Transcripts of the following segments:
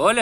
बोल।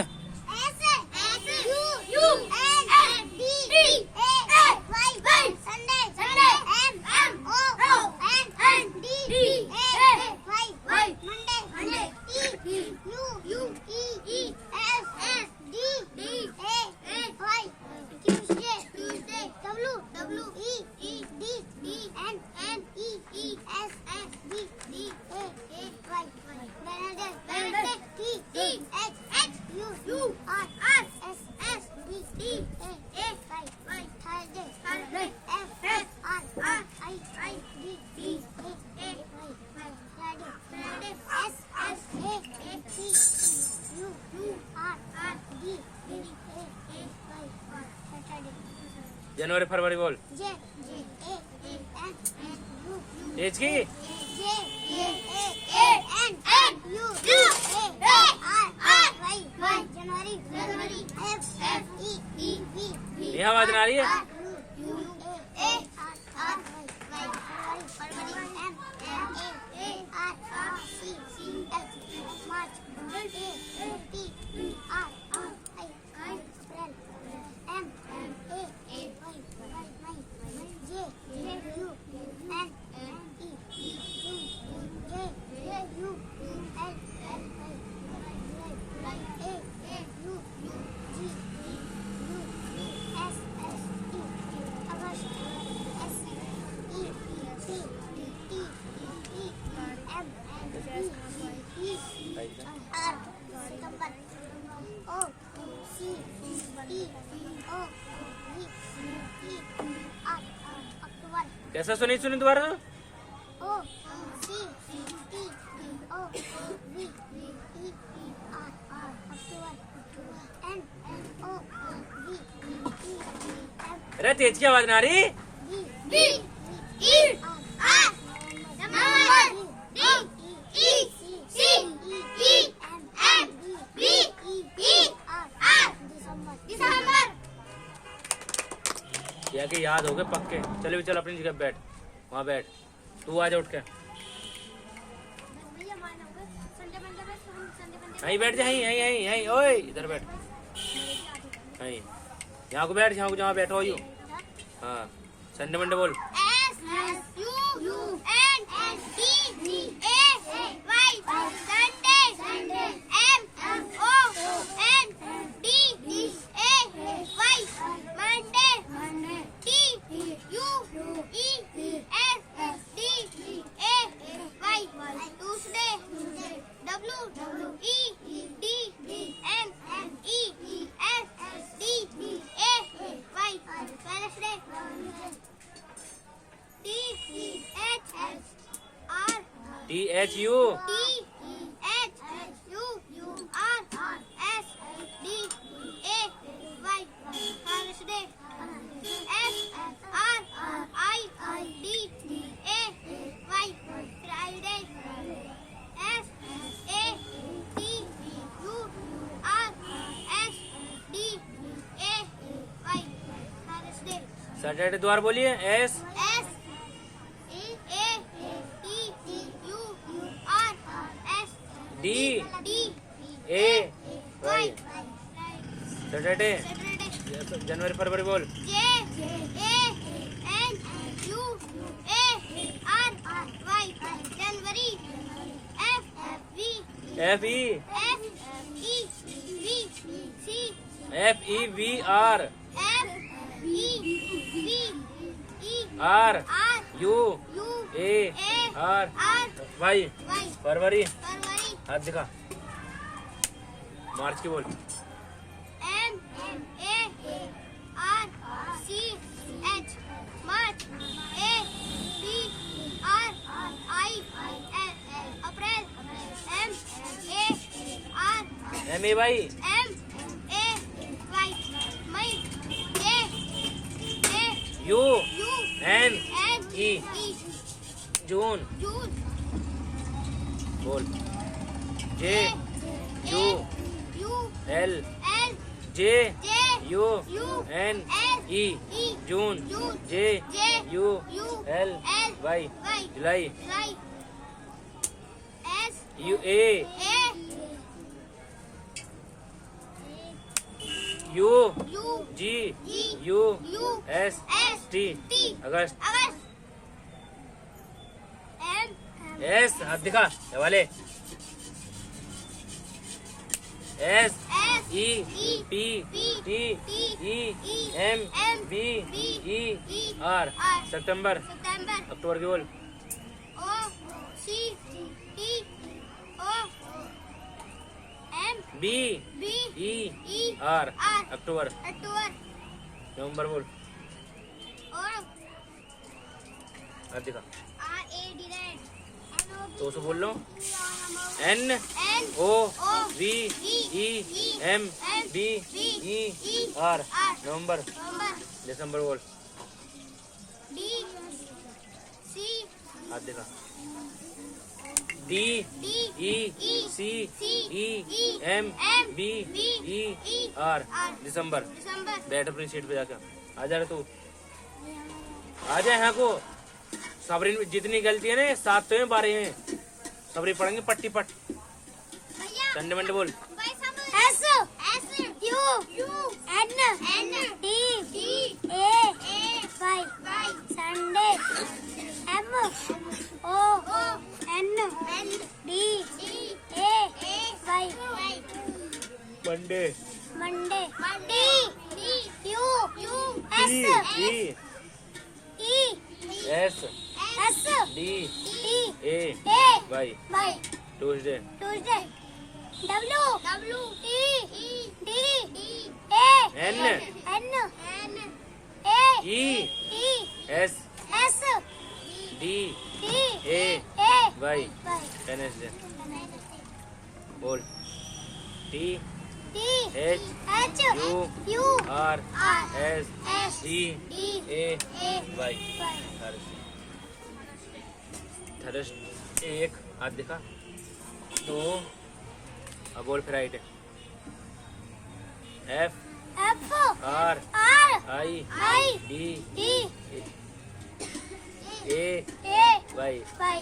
जनवरी फरवरी बोल। एज की यहाँ आवाज ना आ रही है। कैसा सुनी दोबारा? अरे तेज की आवाज ना आ रही। क्या कि याद हो गए पक्के। चल भी चल अपनी जगह बैठ, वहाँ बैठ। तू आ जा उठ के। यहीं बैठ जा, यहीं ओए इधर बैठ। यहीं यहाँ को बैठ, यहाँ को जहाँ बैठो यू। हाँ संडे मंडे बोल। THU सैटरडे द्वार बोलिए। S D A Y Saturday. जनवरी फरवरी बोल। जनवरी। FEVR RUARY फरवरी। हाथ दिखा। मार्च की बोल। MARCH मार्च। अप्रैल। MAY मई। UNE जून बोल। JULE June. JULY July. U U G G U U S S T T अगस्त August M एस हाथ दिखा ये वाले S S E E P P T T E E M M B B E E R R सितंबर September अक्टूबर की बोल O C T O M B B E E R R अक्टूबर October नवंबर बोल O हाथ दिखा R A D red तो उसको बोल लो N N O O V E M B E R नवंबर November दिसंबर बोल D C हाथ दिखा D D E E C C E E M M B B E E R R दिसंबर December बैठ अपनी सीट पे जाकर आ जा रे तू आ जा यहाँ को सबरी में जितनी गलती है ना 7 तो है 12 हैं सबरी पढ़ेंगे पट्टी पट भैया संडे मंडे बोल S S U N D A Y Sunday M O N D A Y Monday Monday D U S E E S S D T A A Y Y Tuesday Tuesday W E D A N N A E E S S D T A A Y Y Wednesday बोल T T H H U U R R S S D D A A Y Y Thursday एक हाथ दिखा दो अब बोल फिर राइट F F R R I I D D A A Y Y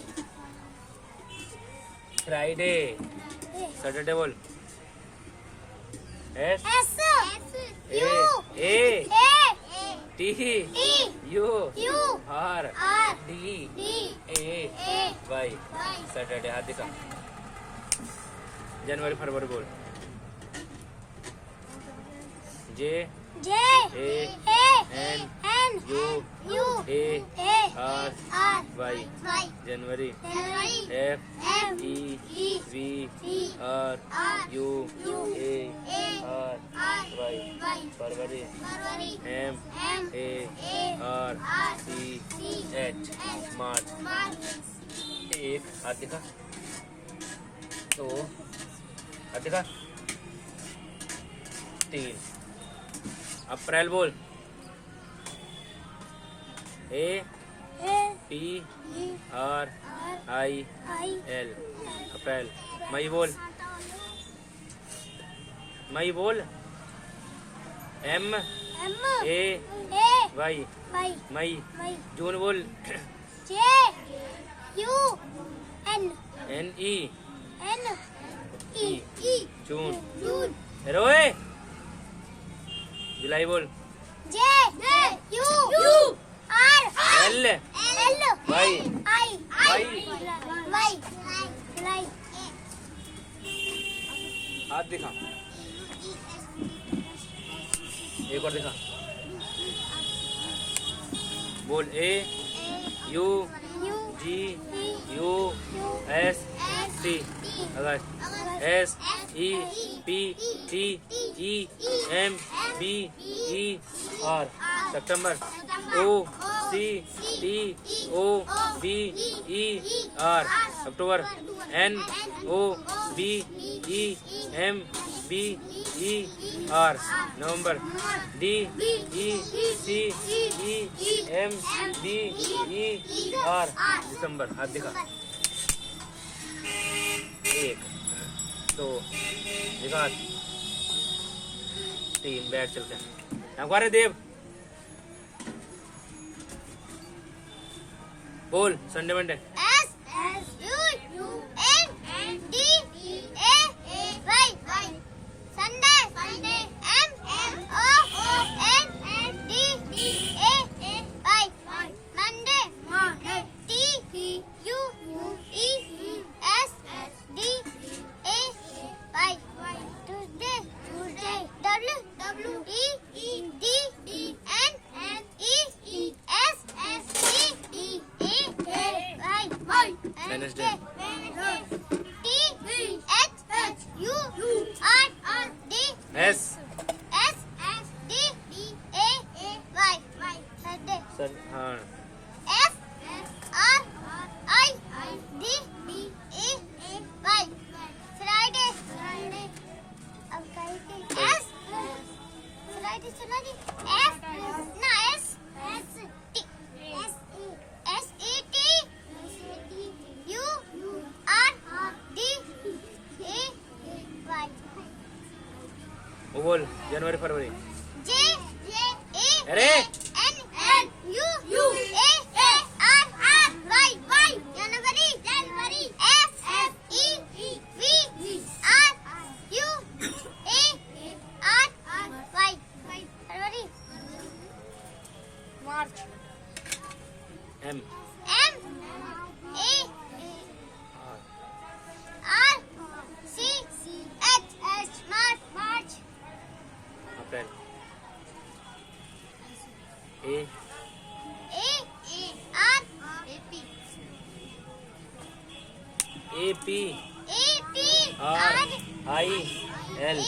Friday Saturday बोल S S A U A A T E U U R R D D A A Y Y Saturday हाथ दिखा जनवरी फरवरी बोल J J A A N N U U A A R R Y Y जनवरी January F M E E V E R R U U A A R R Y Y फरवरी February M M A A R R C C H H March March एक हाथ दिखा दो हाथ दिखा तीन April बोल A A P E R R I I L April मई बोल मई बोल M M A A Y Y मई Y जून बोल J U N N E N E E June June रोए जुलाई बोल J U R L L Y I Y July हाथ दिखा एक और दिखा बोल A U U G T U U S S T T अगस्त S E P T E M B E R सितंबर O C T O B E R अक्टूबर N O B E M B E R नवंबर D E C E M B E R दिसंबर हाथ दिखा एक दो दिखा हाथ तीन बैठ चलते हैं हमारे देव बोल Sunday Monday S U N D A Y Sunday M जल्दी सुनो जी। F ना S T S E T U R D A Y वो बोल जनवरी फरवरी। J A अरे N U A R Y जनवरी F E V R U A R Y फरवरी March M M A R C H March अप्रैल। A R A P R I L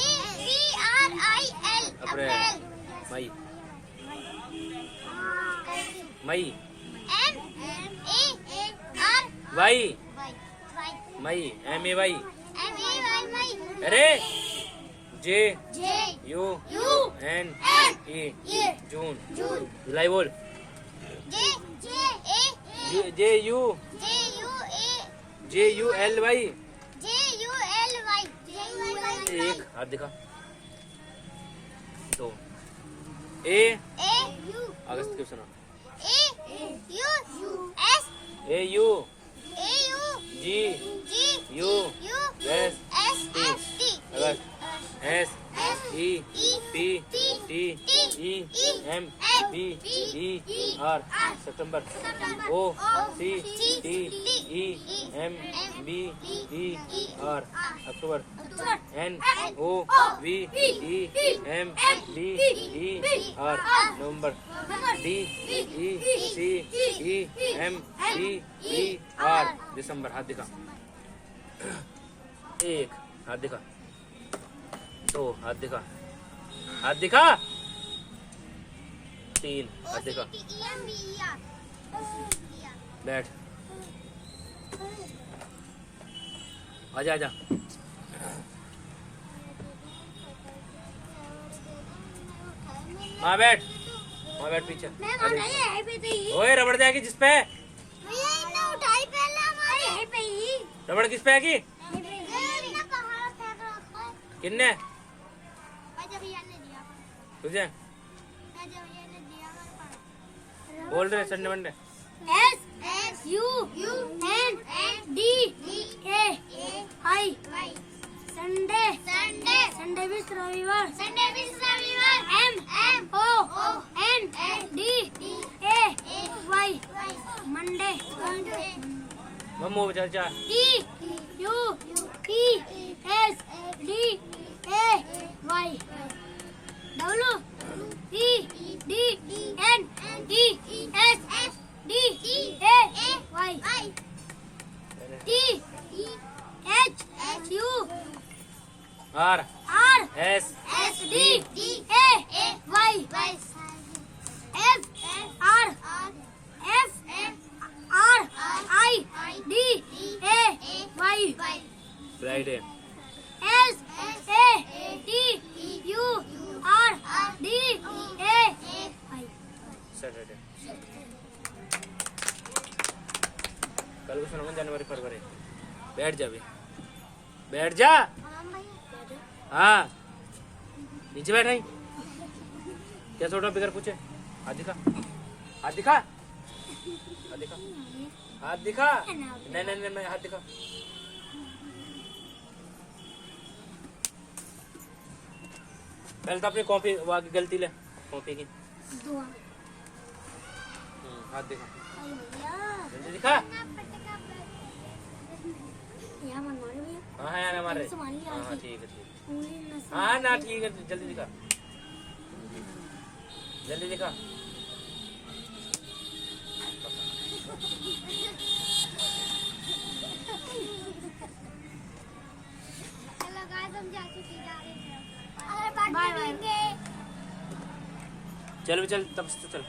अप्रैल। मई मई वाई मई MAY। अरे J U N E June. July बोल। J U L Y। एक हाथ दिखा। दो A अगस्त क्यों सुना। A U G U S T August. S E P T E M B E R September. O C T E M B E R October. N O V E M B E R November. D E C E M B E R दिसंबर। हाथ दिखा। एक हाथ दिखा। दो हाथ दिखा। हाथ दिखा। तीन हाथ दिखा। बैठ। आजा आजा। वहाँ बैठ पीछे। ओए रबड़ जाएगी जिस पे। रबड़ किस पे आएगी। किन्ने तुझे बोल रहे Sunday Monday. S U N D A I Sunday which रविवार M O N D A Y Monday मम्मू चल चल। T U T S D A Y W E D N E S D A Y T H U R S D A Y F R I D A Y Friday. S A T U R D A Y Saturday. कल को सुनाऊंगा जनवरी फरवरी। बैठ जा भी। बैठ जा। हाँ नीचे बैठ नहीं। क्या छोटा बिगर पूछे। हाथ दिखा। हाथ दिखा। हाथ दिखा। हाथ दिखा। नहीं हाथ दिखा। पहले तो अपनी कॉपी वहाँ की गलती ले। कॉपी की हाथ दिखा। जल्दी दिखा। हाँ यार हमारे। हाँ ठीक है। हाँ ना ठीक है जल्दी दिखा। जल्दी दिखा। चल भी चल तब से चल।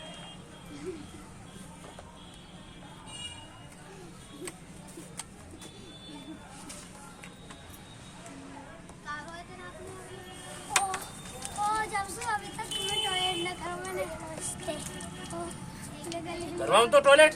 जब से अभी तक करवाऊं तो टॉयलेट?